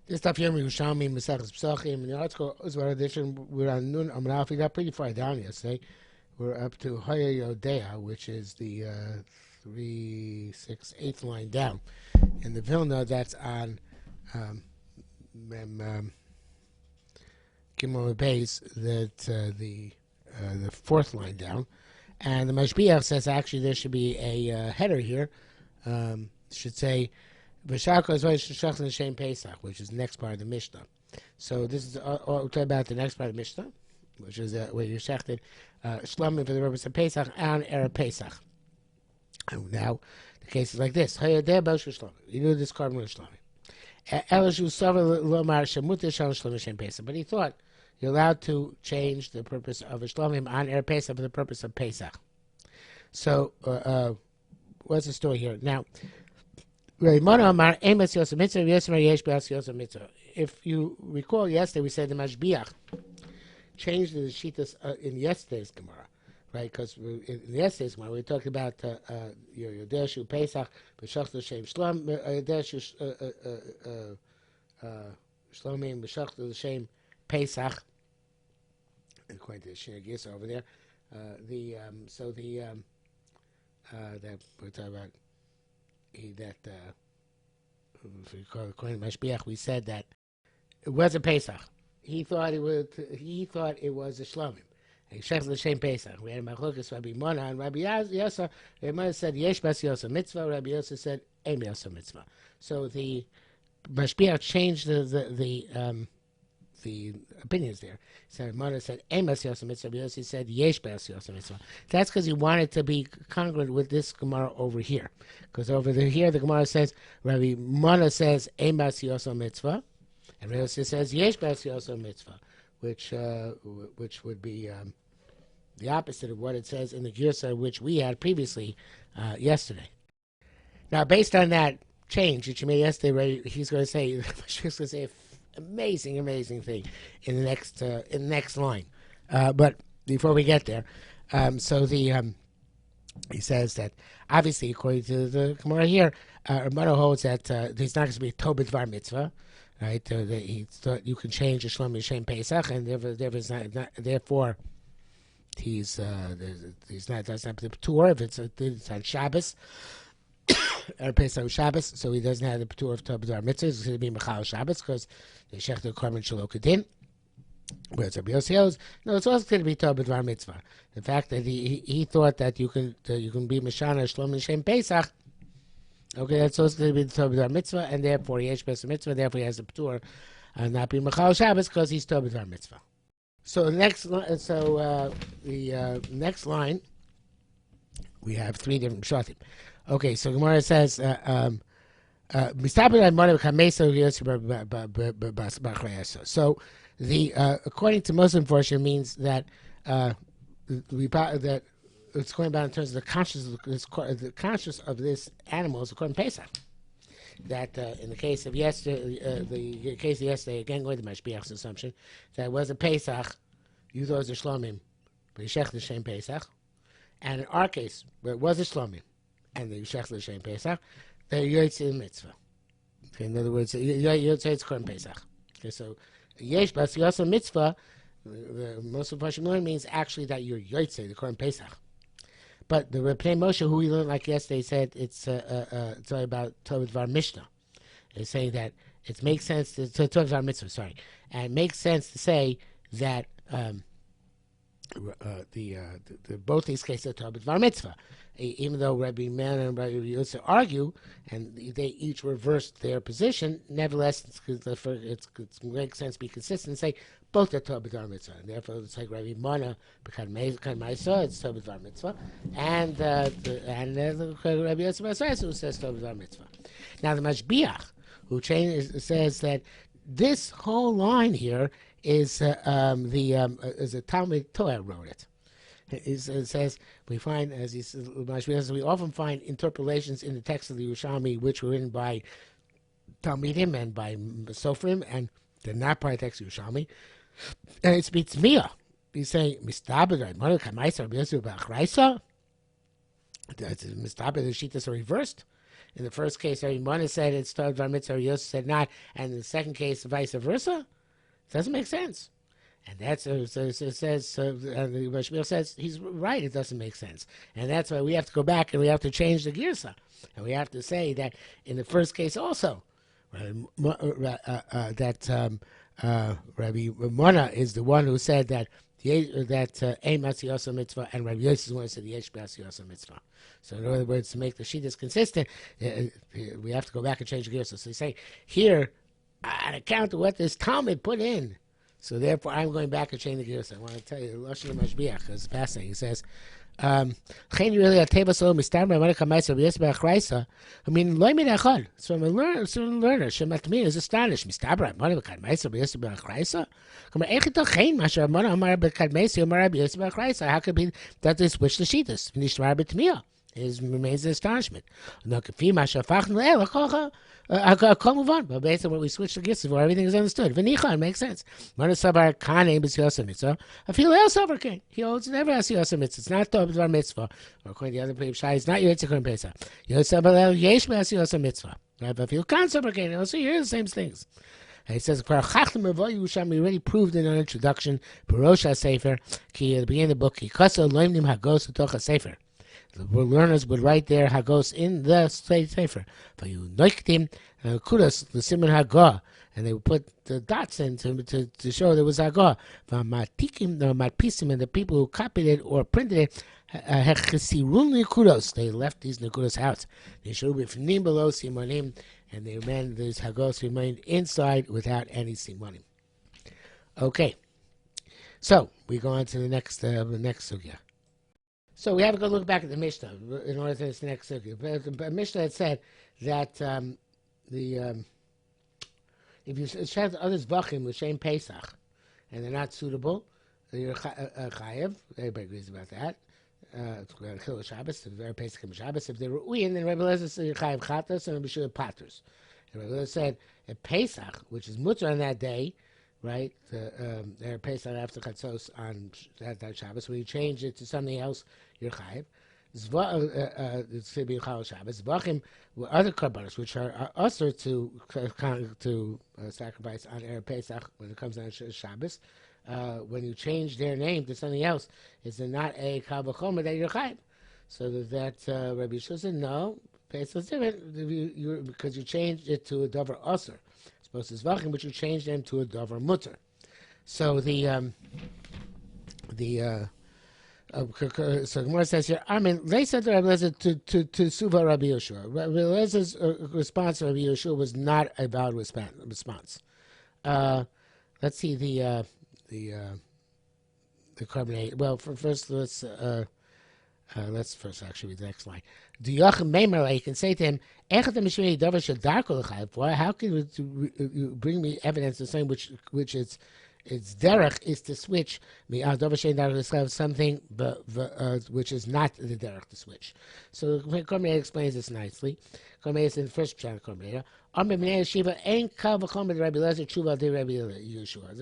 This stuff here, Yerushalmi Pesachim, and the article is what edition. We're on Nun Amraf. We got pretty far down yesterday. We're up to Hoya Yodea, which is the 3, 6, 8th line down. In the Vilna, that's on Gimel Beis, that the 4th line down. And the Mashbiach says actually there should be a header here. Should say V'shaka is Shachas Shem Pesach, which is the next part of the Mishnah. So this is all talking about the next part of the Mishnah, which is where you shechted Shlomim for the purpose of Pesach and Erev Pesach. And now the case is like this: you knew this carbon with Shlomim. But he thought you're allowed to change the purpose of a Shlomim on Erev Pesach for the purpose of Pesach. So what's the story here now? If you recall, yesterday we said the Mashbiach changed the Shitas in yesterday's Gemara, right? Because in yesterday's Gemara we talked about Yodeshu Pesach, B'Shachta Shem Shlom, Yodeshu Shlomim, B'Shachta Shem Pesach, according to the Shir Gisa over there. That we're talking about. If you call it Kohen Mashbiach, we said that it wasn't Pesach. He thought it was a Shlomim. He shechted the same Pesach. We had Machlokas Rabbi Mona and Rabbi Yosef. Rabbi Mona said Yesh Bas Yosef Mitzvah. Rabbi Yosef said Ein Yosef Mitzvah. So the Mashbiach changed the opinions there. So Mona said Ein Bas Yosef Mitzvah. Rabbi Yosef said Yesh Bas Yosef Mitzvah. That's because he wanted to be congruent with this Gemara over here. Because over here the Gemara says Rabbi Mona says Ein Bas Yosef Mitzvah, and Rabbi Yosef says Yesh Bas Yosef Mitzvah, which would be the opposite of what it says in the Girsa which we had previously yesterday. Now, based on that change that you made yesterday, he's going to say amazing thing in the next line. But before we get there, he says that obviously, according to the Gemara here, Ramana holds that there's not going to be a Tobit Var Mitzvah, right? He thought you can change a Shlom Yishem Pesach, and therefore he's not doesn't have the P'tur if it's on Shabbos. Or Pesach Shabbos, so he doesn't have the P'tur of Tobit Var Mitzvah. It's going to be Mechal Shabbos because they shech the Korban Shelo Kedin. Whereas Rabbi Yossi knows, no, it's also going to be Tobit Var Mitzvah. The fact that he thought that you can be Mishana Shlom Shem Pesach, okay, that's also going to be the Tobit Var Mitzvah, and therefore Yesh Bes Mitzvah, therefore he has the P'tur not be Mechal Shabbos because he's Tobit Var Mitzvah. So the next line, we have 3 different Shatim. Okay, so Gemara says, so the according to Muslim version means that that it's going about in terms of the conscious of this animal is according to Pesach. That in the case of yesterday, again going to Mashbiach's assumption that it was a Pesach, you thought it was a Shlomim, but you shech the same Pesach, and in our case where it was a Shlomim and the Yishach L'Shem Pesach, the Yotzei Mitzvah. Okay, in other words, Yotzei it's Korban Pesach. Okay, so Yesh Bas Yosef Mitzvah, the most of Pashim learn means actually that you're Yotzei, the Korban Pesach. But the Rebnei Moshe, who we learned like yesterday, said it's all about Tobit Var Mishnah. It's saying that it makes sense to Tobit Var Mitzvah, sorry, and it makes sense to say that both these cases are Tobit Var Mitzvah. Even though Rabbi Man and Rabbi Yosef argue, and they each reversed their position, nevertheless, it makes sense to be consistent and say both are Tobit Var Mitzvah. And therefore, it's like Rabbi Mana, because Maisa, it's Tobit Var Mitzvah, and Rabbi Yosef who says Tobit Var Mitzvah. Now, the Mashbiach, who says that this whole line here is a Talmud Torah wrote it. It says we find, as he says, we often find interpolations in the text of the Yerushalmi which were written by Talmidim and by Sofrim, and they're not part of the text of Yerushalmi. And it speaks Mia. He's saying Mistabed Kamaisa Rabbi Yosef Bachraisa. Mistabed the Shitas are reversed. In the first case, Rabbi Mona said it's Torah Dvar Mitzvah, Rabbi Yosef said not, and in the second case, vice versa? It doesn't make sense. And that's it says. The Rosh says he's right. It doesn't make sense, and that's why we have to go back and we have to change the girsa, and we have to say that in the first case also, that Rabbi Mona is the one who said that Ein Matziyasa Mitzvah, and Rabbi Yosef is the one who said Yesh Matziyasa Mitzvah. So in other words, to make the shittas consistent, we have to go back and change the girsa. So they say here, on account of what this Talmud put in. So therefore, I'm going back and change the gears. I want to tell you, Lashon Mashbiach, because it's fascinating. He says, I mean, loy min echad. So I'm a learner. Shematmi is astonished. Mistabra, Mona b'kad ma'aser b'yosef b'achraisa. Come on, echid tochein masher Mona amar b'kad ma'aser amar b'yosef b'achraisa. How could it be that they switch the shittas? V'nishmar b'tmiya. It remains an astonishment. No, kafi masher fachn le'el akocha. I'll move on. But based on what we switched to gifts before, everything is understood. V'nicha, it makes sense. Mona sabar kanei b'siyasa mitzvah. I feel el sabar kain. He holds never has siyasa mitzvah. It's not Torah b'dvar mitzvah. Or according to the other people, Shai, it's not Yitzchak and Pesach. Yosef sabar el yesh b'siyasa mitzvah. Right? But I feel kan sabar kain. Also, you hear the same things. And he says, we already proved in our introduction, Parosha Sefer, ki at the beginning of the book, ki kasa loimnim hagos utocha Sefer. The learners would write their hagos in the sefer. Vayunoiktim kudos the siman hagah, and they would put the dots in to show there was hagah. V'matikim the matpisim, and the people who copied it or printed it hechesirun nikudos. They left these nikudos out. They should be fnim below simonim, and they remained these hagos remained inside without any simonim. Okay, so we go on to the next sugya. So we have to go look back at the Mishnah in order to this next circuit. But Mishnah had said that if you have others vachim with Shem Pesach and they're not suitable, you're chayev. Everybody agrees about that. It's Chil Shabbos, it's very Pesach Shabbos. If they're ruin, then Rebbe Lezer said you're chayev chatas and Rebbe Shua paters. And Rebbe Lezer said at Pesach, which is mutter on that day, right? They're Pesach after Chatzos on that Shabbos. When you change it to something else, you're chayiv. It's to be Chal Shabbos. Zvachim were other karbanos which are usher to sacrifice on Erev Pesach when it comes on Shabbos. When you change their name to something else, it's not a kal v'chomer that you're chayiv. So that Rabbi Yishua said no, Pesach is different because you changed it to a davar usher. Supposed to zvachim, but you changed them to a davar mutter. So so Gemara says here, I mean, they said to Rabbi Lezer to Suva Rabbi Yeshua. Rabbi Lezer's response to Rabbi Yeshua was not a valid response. Let's see the carbonate. Well, first let's first actually read the next line. You can say to him, how can you bring me evidence of something which its derech is to switch something which is not the derech to switch. So Kormei explains this nicely. Kormei is in the first pshat of Kormei. Ain't kal v'chomer Rabbi Lezer tshuva de Rabbi Yeshua.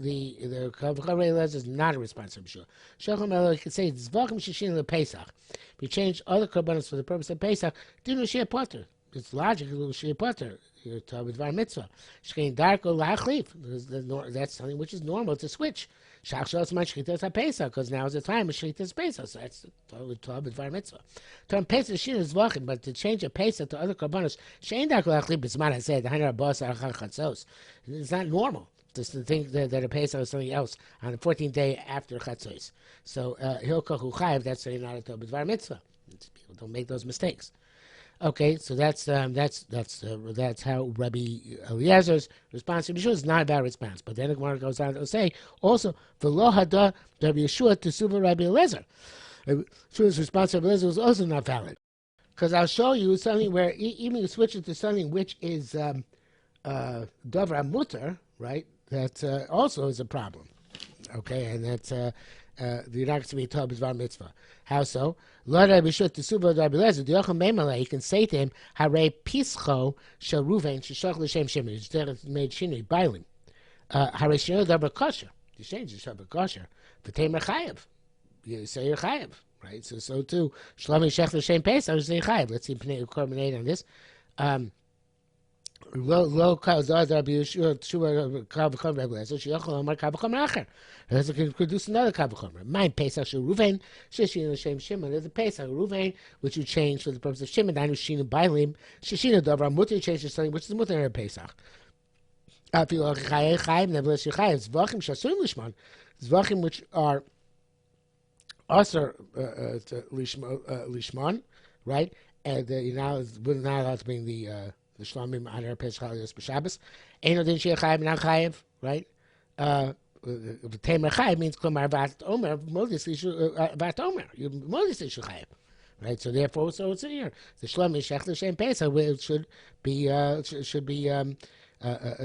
The kal v'chomer Rabbi Lezer is not a response to Rabbi Yeshua. Shochem Elo, you can say zvachim shishin lePesach. We change other korbanos for the purpose of Pesach. Dinu shir potter. It's logical. Shir potter. You're talking with Dvar Mitzvah. Shkein darko la'achlif. That's something which is normal to switch. Shach shos man shchitas haPesach, because now is the time of shchitas Pesach. So that's totally Torah with Dvar Mitzvah. Torah Pesach shin is zvachim, but to change a Pesach to other korbanos, shein darko la'achlif. Bisman I said the hainer abos arachar chatzos. It's not normal just to think that a Pesach is something else on the 14th day after chatzos. So hilkoch uchayev. That's not a Torah with Dvar Mitzvah. People don't make those mistakes. Okay, so that's how Rabbi Eliezer's response to Yeshua is not a bad response. But then the Gemara goes on to say also v'lo hada Rabbi Yeshua to suva Rabbi Eliezer. Yeshua's response to Rabbi Eliezer was also not valid, because I'll show you something where even you switch it to something which is davar mutter, right? That also is a problem. Okay, and that's you're not going to be told b'dvar mitzvah. How so? Lord Rabbi Yeshua to suva Rabbi Lezer. Diyocham meimale. He can say to him, "Harei pischo shel Ruven sheshach l'shem Shimon." It's made shinui bailim. Harei shinui davar kosher. You change the davar kosher. V'tei mechayev. You say you're chayev. right? So too, Shlomi Shech L'Shem Pesach is Chayiv. Let's see Korban 8 on this. Lo kal zaz Rabbi Yeshua kal v'chom Rabbi Lezer sheyochel amar kal v'chom acher. Lezer can produce another kal v'chom. Mine Pesach shel Ruvain sheshin l'shem Shimon. There's a Pesach Ruvain which you change for the purpose of Shimon. Danu shina bailim sheshina davar mutter. You change to something which is mutter in Pesach. Afil chayev chayev nevertheless you chayev zvachim shasurim lishman. Zvachim which are also lishman, right? And you're not allowed to bring the Shlomim on our Pesach Holidays B'Shabbos. Eino din shei chayiv not chayiv, right? The Tamer chayiv means klamar vat omer modis vat omer. You modis ishu chayiv, right? So therefore, so it's here. The Shlomim Shech L'Shem Pesach should be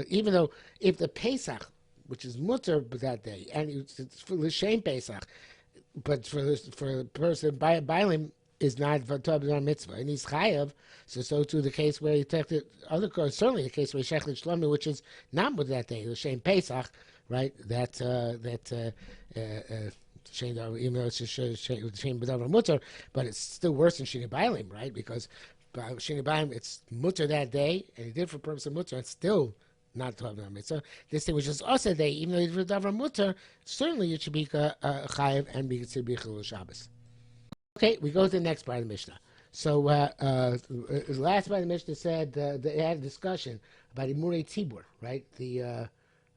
even though if the Pesach, which is mutter that day, and it's for L'Shem Pesach, but for the person by Bailim is not v'tov mitzvah, and he's chayav. So too the case where he took the other case, certainly the case where Shechlet Shlomi, which is not with that day, the Shem Pesach, right? That Shem, even though it's Shem B'davar Mutter, but it's still worse than Shini Bailim, right? Because Shini Bailim it's Mutter that day, and he did for purpose of Mutter, it's still not Tov Mitzvah. This thing was just also day, even though it's B'davar Mutter, certainly it should be chayav and be considered Chilul Shabbos. Okay, we go to the next part of the Mishnah. So the last part of the Mishnah said they had a discussion about Imurei Tzibur, right? The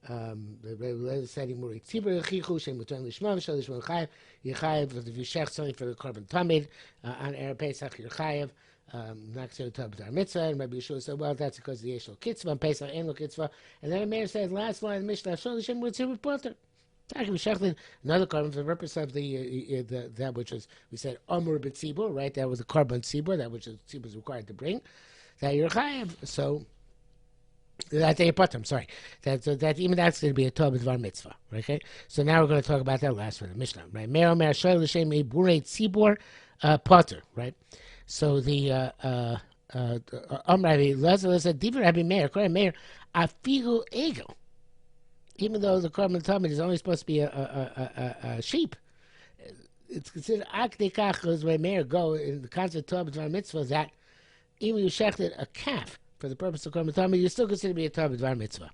letter said Imurei Tzibur Yechichu Shem Mutan Lishma V'Shal Lishma Chayev Yechayev if you shech something for the Korban Tamid on Erev Pesach Yechayev not to Tar Mitzvah, and Rabbi Yeshua said, well, that's because the Yesh Lo Kitzvah and Pesach ain't Lo Kitzvah, and then the Meir said last line of the Mishnah Shal Shem Mutan Potter. Another carbon for the purpose of the that which was we said Amur B'Tzibur, right? That was the carbon tzibur, that which the tzibur was required to bring. That you're chayav, so that they put them. Sorry, that even that's going to be a Torah B'Dvar Mitzvah. Okay, so now we're going to talk about that last one, the Mishnah, right? Meir Omer Shoy L'Shem Iburei Tzibur Potter, right? So the Rabbi Lezer Divrei Rabbi Meir, Korban Meir Afigu Egel. Even though the Korban Tamid is only supposed to be a sheep, it's considered Akdekach, as where Meir go in the concept of Torah B'Dvar Mitzvah, that even you shechted a calf for the purpose of Korban Tamid, you still consider to be a Torah B'Dvar Mitzvah.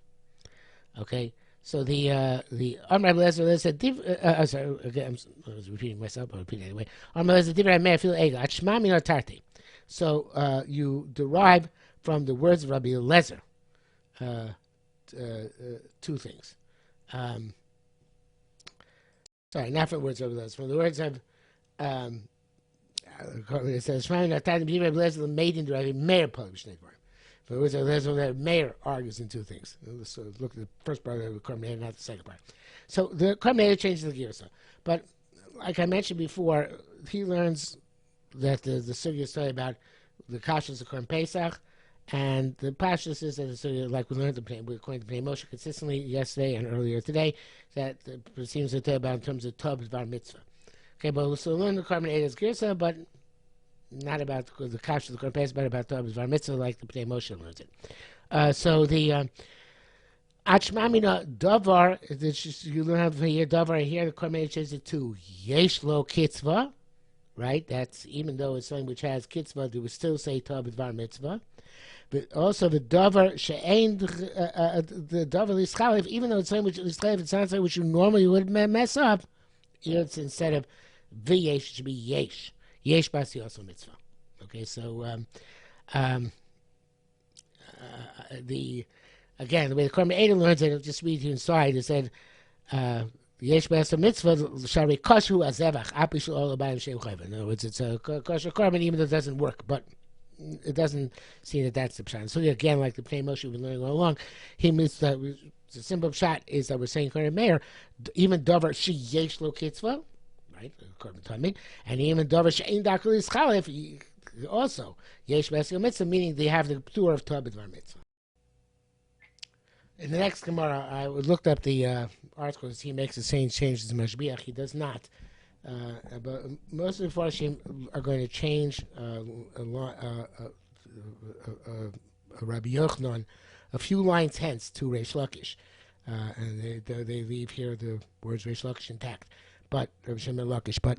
Okay, so the Rabbi Lezer said, sorry, again, I was repeating myself, I'll repeat it anyway. Rabbi Lezer Divrei Meir Fil Ega Atshma Min Tarti. So you derive from the words of Rabbi Lezer. Two things. Sorry, not from the words of those. From the words of it says made into Rabbi Meir Polish Network. For the words of that Meir argues in two things. So look at the first part of the Korban, not the second part. So the Korban changes the gears. But like I mentioned before, he learns that the sugya story about the kashas of Korban Pesach. And the pashtus is that, so like we learned according to Bnei Moshe consistently yesterday and earlier today, that it seems to tell about in terms of Tov Bar Mitzvah. Okay, but so learn the Korban Eidos Girsa, but not about the Kash of the Korban Pesach, but about Tov Bar Mitzvah, like the Bnei Moshe learns it. So the Achmamina Davar, you learn how to hear Davar here. The Korban changes it to Yesh Lo Kitzvah, right? That's even though it's something which has Kitzvah, they would still say Tov Bar Mitzvah. But also the davar she'ain the davar lischalev, even though it's something which lischalev, it sounds like which you normally would mess up. It's instead of v'yesh, it should be yesh. Yesh basi also mitzvah. Okay, so the way the Korban Eidah learns it, I'll just read you inside. It said yesh basi mitzvah shari kosher azevach apishul all abayim shem chayva. In other words, it's a kosher korban even though it doesn't work, but it doesn't seem that that's the pshat. So again, like the Pnei Moshe we've been learning all along, he means that the simple pshat is that we're saying Korban Meir, even davar she yesh lo kitzvah, right? Korban Tamid, and even davar she'ein dakul ischalef, also yesh b'asiyah mitzvah, meaning they have the ptur of Tov B'Dvar Mitzvah. In the next Gemara, I looked up the articles. He makes the same changes as Mashbiach. He does not. But most of the Farshim are going to change Rabbi Yochanan a few lines hence to Reish Lakish, and they leave here the words Reish Lakish intact, but Rabbi Shimon Lakish. But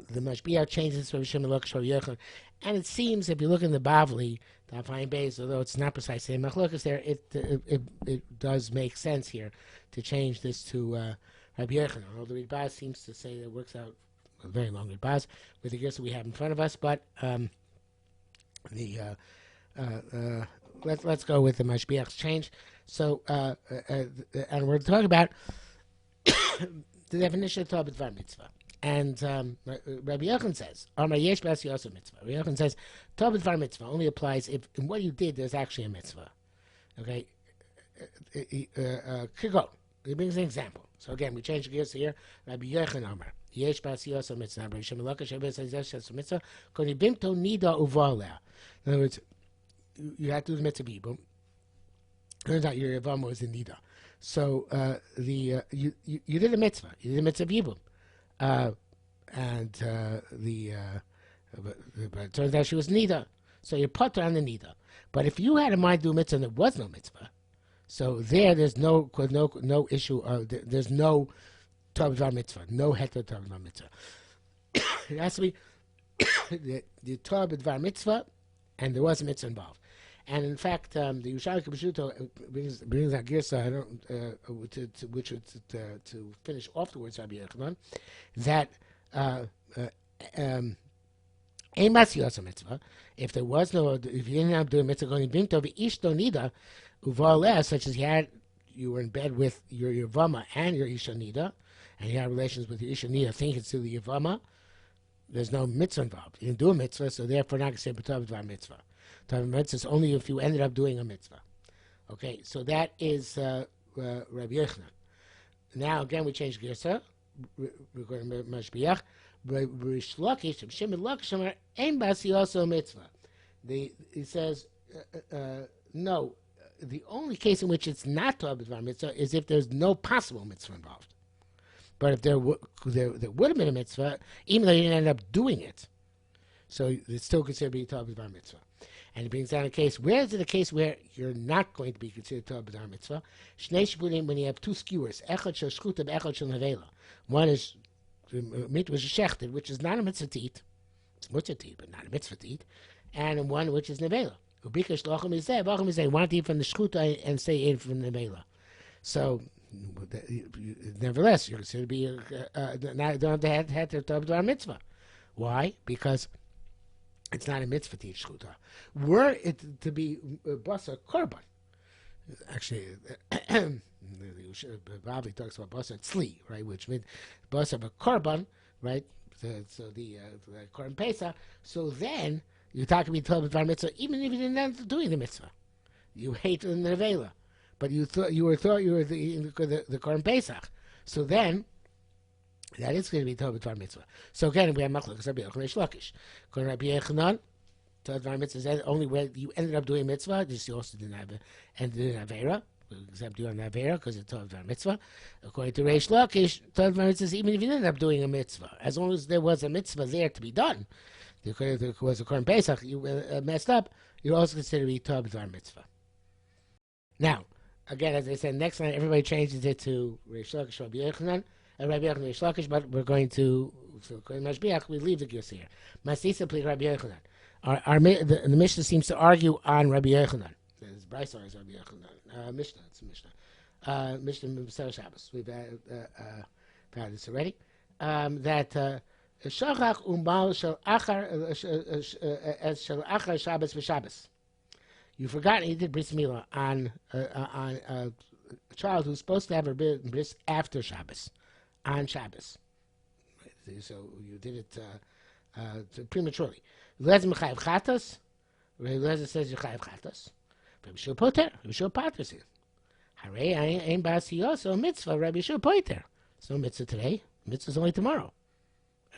The Mashbiach changes from Shimon Lakish Rabbi Yochanan, and it seems if you look in the Bavli, the Afayin Beis, although it's not precisely in Machlokas there, it does make sense here to change this to Rabbi Yochanan. Although the Ridbaz seems to say that it works out a very long Ridbaz with the gears that we have in front of us, but let's go with the Mashbiach's change. So and we're talking about the definition of Torah B'dvar Mitzvah. And Rabbi Yochanan says, Amar Yesh B'as Yosef Mitzvah. Rabbi Yochanan says, Torah B'dvar Mitzvah only applies if in what you did there's actually a mitzvah. Okay? Kigo. He brings an example. So again, we change the gears here. Rabbi Yochanan Amar Yesh B'as Yosef Mitzvah. Rabbi Shimon Lakish Rabbi says Yesh B'as Mitzvah. Koni Bimto Nida Uvaleh. In other words, you have to do the mitzvah Yibum. Turns out your Yavama was in Nida. So you did a mitzvah. You did a mitzvah Yibum. But it turns out she was Nida. So you put her on the Nida. But if you had a mind to do a mitzvah and there was no mitzvah, so there's no issue. There's no Torah B'dvar Mitzvah. No heter Torah B'dvar Mitzvah. It has to be the Torah B'dvar Mitzvah, and there was a mitzvah involved. And in fact, the Yerushalmi Pesachim brings that girsa to finish off the words Rabbi Yochanan, that mitzvah, if there was no, if you didn't have to do a mitzvah going bimto v'ishto nida uvaleh, such as you were in bed with your yavama and your isha nida, and you had relations with your isha nida, thinking it's to the yavama, there's no mitzvah involved. You didn't do a mitzvah, so therefore not going to say b'tov mitzvah. Mitzvah is only if you ended up doing a mitzvah. Okay, so that is Rabbi Yochanan. Now again we change girsa. We're going to Mashbiach. Rish Lakish, Shimon Lakish, Ein Basi also mitzvah. He says no. The only case in which it's not Torah B'dvar Mitzvah is if there's no possible mitzvah involved. But if there would have been a mitzvah, even though you didn't end up doing it, so it's still considered to be Torah B'dvar Mitzvah. And he brings down a case. Where is it a case where you're not going to be considered Torah B'dvar Mitzvah? Shnei Shbunim, when you have two skewers, Echad Shel Shchuta, Echad Shel Nevela. One is meat was shechted, which is not a mitzvah teat. It's mitzvah teat, but not a mitzvah teat. And one which is Nevela. Ubikash Lochem Izeh, Lochem Izeh. Want to eat from the Shchuta and say eat from the Nevela. So, nevertheless, you're considered to be don't have to Torah B'dvar Mitzvah. Why? Because it's not a mitzvah to eat shchuta. Were it to be basa korban, actually, Bavli talks about basa tzli, right? Which means basa of a korban, right? So the korban pesach. So then you're talking about Torah mitzvah, even if you didn't end up doing the mitzvah. You hate the nevela, but you thought you were the korban pesach. So then. That is going to be Torah B'dvar Mitzvah. So again, we have Machlokes Rabbi Yochanan Reish Lakish. According to Rabbi Yochanan, Torah B'dvar Mitzvah is only where you ended up doing mitzvah. This you also didn't have and didn't have Avera. Except you on Avera because it's Torah B'dvar Mitzvah. According to Reish Lakish, Torah B'dvar Mitzvah is even if you didn't end up doing a mitzvah, as long as there was a mitzvah there to be done. Because there was a Korban Pesach, you messed up. You're also considered to be Torah B'dvar Mitzvah. Now, again, as I said, next line everybody changes it to Reish Lakish Rabbi Yochanan. Rabbi Yochanan Reish Lakish, but we're going to Mashbiach. We leave the gears here. Masisa please Rabbi Yochanan. The Mishnah seems to argue on Rabbi Yochanan. There's Bryce argues Rabbi Yochanan. Mishnah, it's a Mishnah. Mishnah B'Sar Shabbos. We've had this already. That Shachach Umbal Shel Achar Shabbos v'Shabbos. You forgot he did bris milah on a child who's supposed to have a bris after Shabbos. On Shabbos. So you did it prematurely. Lez mechayev chatas. Lez says you chayev chatas. Rabbi Yeshua poter. Rabbi Yeshua pater says. Harei ein ba'asiyos mitzvah. Rabbi Yeshua poter. It's no mitzvah today. Mitzvah is only tomorrow.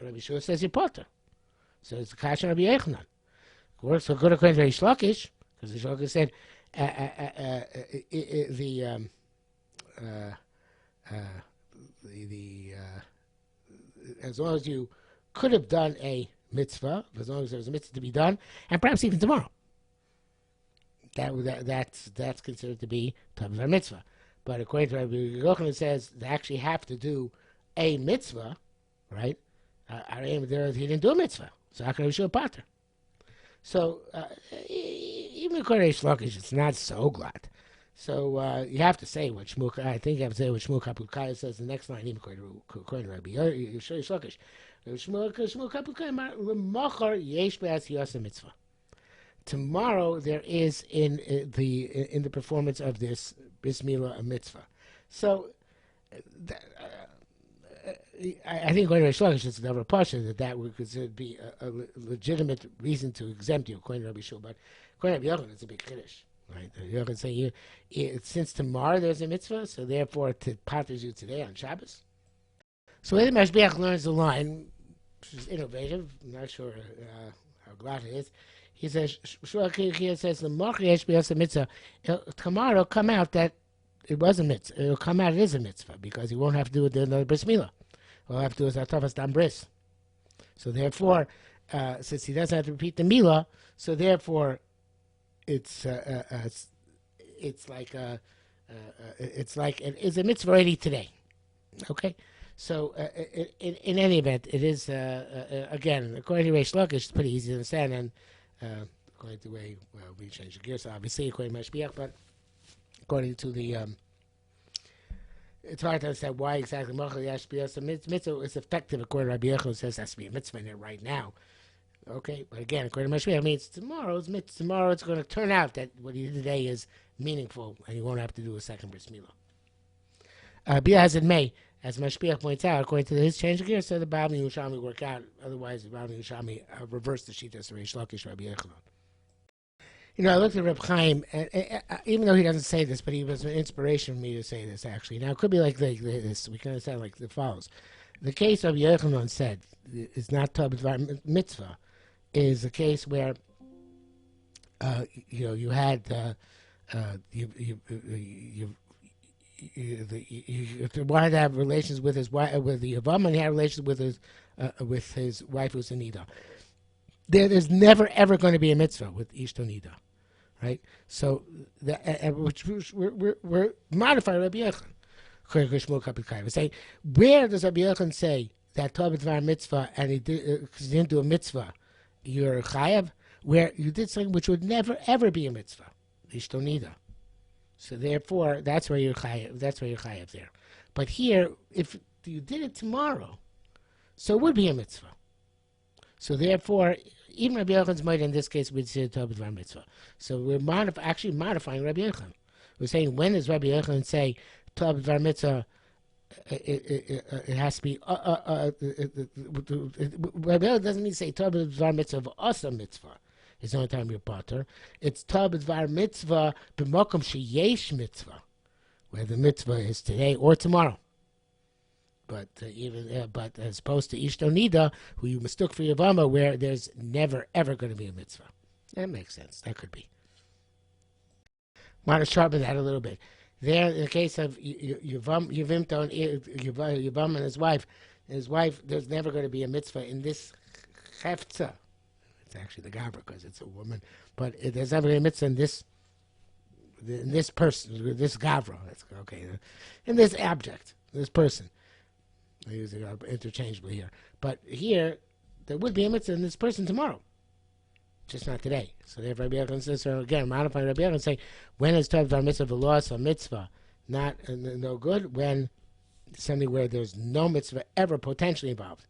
Rabbi Yeshua says you're poter. So it's the kasha Rabbi Yochanan. Works so good according to Reish Lakish, because Reish Lakish said as long as you could have done a mitzvah, as long as there was a mitzvah to be done, and perhaps even tomorrow, that's considered to be Torah B'dvar Mitzvah. But according to Rabbi Yochanan, it says they actually have to do a mitzvah, right? He didn't do a mitzvah. So how can Rabbi Shua pater? So even according to Shlokish, it's not so glad. So you have to say what Shmuel. I think you have to say what Shmuel Kapukaya says. The next line, even according to Rabbi Shlokish, Shmuel Kapukaya Machar Yesh Be'as Yasa Mitzvah. Tomorrow there is in the performance of this bris milah a mitzvah. So I think according to Rabbi Shlokish, it's never partial that would be a legitimate reason to exempt you according to Rabbi Shua. But according to Rabbi Yochanan, it's a big kiddush. Right? Yochanan saying since tomorrow there's a mitzvah, so therefore it patters you today on Shabbos. So when the Mashbiach learns the line, which is innovative, I'm not sure how glad it is. He says, he says, the mitzvah. Tomorrow it'll come out that it was a mitzvah. It'll come out it is a mitzvah because he won't have to do it another bris milah. All I have to do is Atavas Dam Bris. So therefore, since he doesn't have to repeat the milah, so therefore, it's like it is a mitzvah already today. Okay, so in any event, it is again according to Reish Lakish, it's pretty easy to understand, and according to the way we change the gears, obviously according to Mashbiach, but according to the it's hard to understand why exactly mitzvah is effective according to Rabbi Yochanan, who says has to be a mitzvah in it right now. Okay, but again, according to Mashbiach, it means tomorrow's mitzvah. Tomorrow it's going to turn out that what you did today is meaningful, and you won't have to do a second bris milah. Be as it may, as Mashbiach points out, according to his change of gear, so the Bab and Yerushalmi work out. Otherwise, the Bab and Yerushalmi reverse the Shitas of Reish Lakish, Rabbi Yochanan. You know, I looked at Reb Chaim, and even though he doesn't say this, but he was an inspiration for me to say this, actually. Now, it could be like this. We can understand like the follows. The case of Yochanan said is not Tabbat Mitzvah, is a case where, you had, you wanted to have relations with his wife, with the Yavam, and he had relations with his wife who's a Nida. There's never ever going to be a mitzvah with Ishto Nida. Right, so which we're modifying Rabbi Yochanan. We're saying, where does Rabbi Yochanan say that Tabbat Dvar mitzvah and he didn't do a mitzvah, you're chayav? Where you did something which would never ever be a mitzvah, ishtonida. So therefore, that's where you're chayav. That's where you're chayav there. But here, if you did it tomorrow, so it would be a mitzvah. So therefore, even Rabbi Yochanan's might in this case would say Tabbat Dvar mitzvah. So we're actually modifying Rabbi Yochanan. We're saying, when does Rabbi Yochanan say Tabbat Dvar mitzvah? It has to be. Rabbi Yochanan doesn't mean to say Tabbat Dvar mitzvah of asa mitzvah. It's the only time you're potter. It's Tabbat Dvar mitzvah b'makom sheyesh mitzvah, where the mitzvah is today or tomorrow. But but as opposed to Ishto Nida, who you mistook for Yavama, where there's never ever going to be a mitzvah. That makes sense. That could be. Want to sharpen that a little bit. There, in the case of Yavam and his wife, there's never going to be a mitzvah in this hefza. It's actually the gavra because it's a woman, but there's never a mitzvah in this person, this gavra. That's okay. In this object, this person. I use it interchangeably here. But here, there would be a mitzvah in this person tomorrow. Just not today. So therefore, Rabbi Yochanan says, so again, modifying Rabbi Yochanan and say, when is Tabbat Dvar mitzvah the loss of mitzvah not no good? When something where there's no mitzvah ever potentially involved.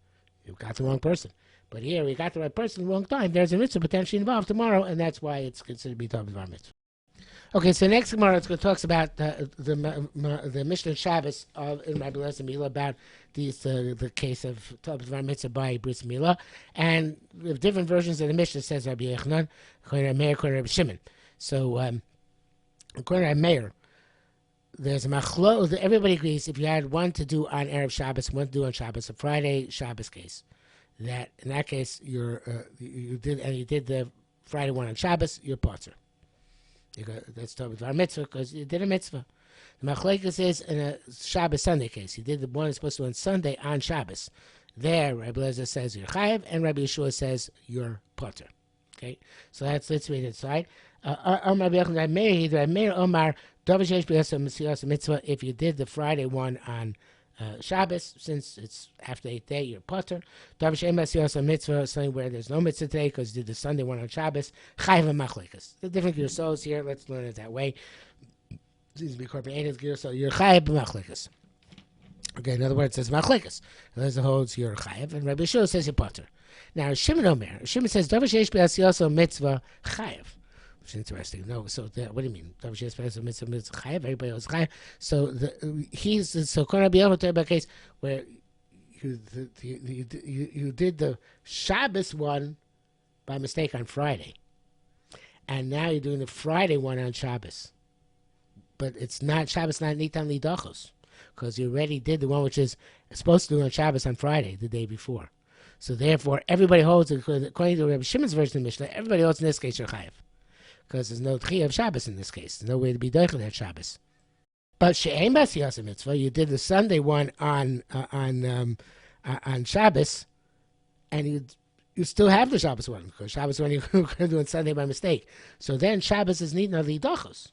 You've got the wrong person. But here, we got the right person at the wrong time. There's a mitzvah potentially involved tomorrow, and that's why it's considered to be Tabbat Dvar mitzvah. Okay, so next Gemara it's going to talk about the Mishnah Shabbos in Rabbi Eliezer Milah about the case of Tabbat Dvar mitzvah by bris milah, and we have different versions of the Mishnah. Says Rabbi Yochanan, according to Meir, according to Rabbi Shimon. So according to Meir, there's a machlo. Everybody agrees if you had one to do on Erev Shabbos, one to do on Shabbos, a Friday Shabbos case. That in that case you did the Friday one on Shabbos, you're potter. That's Tabbat Dvar mitzvah because you did a mitzvah. The machlekes is in a Shabbos Sunday case. You did the one that's supposed to do on Sunday on Shabbos. There, Rabbi Eliezer says you're chayav, and Rabbi Yeshua says you're potter. Okay, so let's read it aside. If you did the Friday one on Shabbos, since it's after the 8th day, you're potter. Davar she'ein b'as yosem mitzvah, something where there's no mitzvah today because you did the Sunday one on Shabbos. Chayiv machlekas. The different girsos here. Let's learn it that way. Seems to be incorporated girso. You're chayiv machlekas. Okay, in other words, it says machlekas. Unless it holds you're chayiv, and Rabbi Yeshua says you're potter. Now Shimon Omer. Shimon says davar she'ein b'as yosem mitzvah chayiv. Which is interesting. No, so what do you mean? Everybody else chayav. So he's so can I be able to about a case where you did the Shabbos one by mistake on Friday, and now you're doing the Friday one on Shabbos, but it's not Shabbos, not nitan lidachos, because you already did the one which is supposed to do on Shabbos on Friday, the day before. So therefore, everybody holds, according to Rabbi Shimon's version of the Mishnah, everybody holds in this case you're chayav. Because there's no tchiyah of Shabbos in this case. There's no way to be doichel at Shabbos. But she'ein b'as yosem mitzvah, you did the Sunday one on Shabbos, and you still have the Shabbos one, because Shabbos one you're going to do on Sunday by mistake. So then Shabbos is needing of the idachos.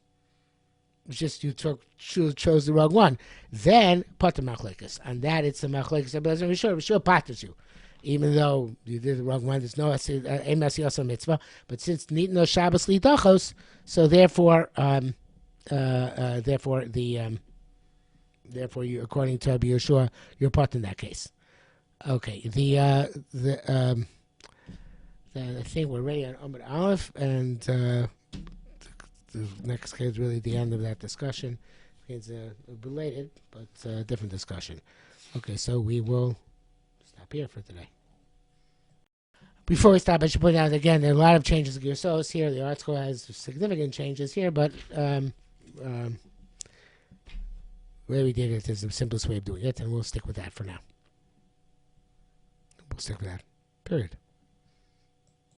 It's just you chose the wrong one. Then pater machlekas. On that it's the machlekas. I'm sure paters you. Even though you did the wrong one, there's no ein b'as yosem mitzvah. But since need no Shabbos lidachos, so therefore you, according to Rabbi Yeshua, you're part in that case. Okay, I think we're ready on Amud Aleph, and the next case is really the end of that discussion. It's related, but different discussion. Okay, so we will stop here for today. Before we stop, I should point out again there are a lot of changes in Gersos here. The article has significant changes here, but the way we did it is the simplest way of doing it, and we'll stick with that for now. We'll stick with that. Period.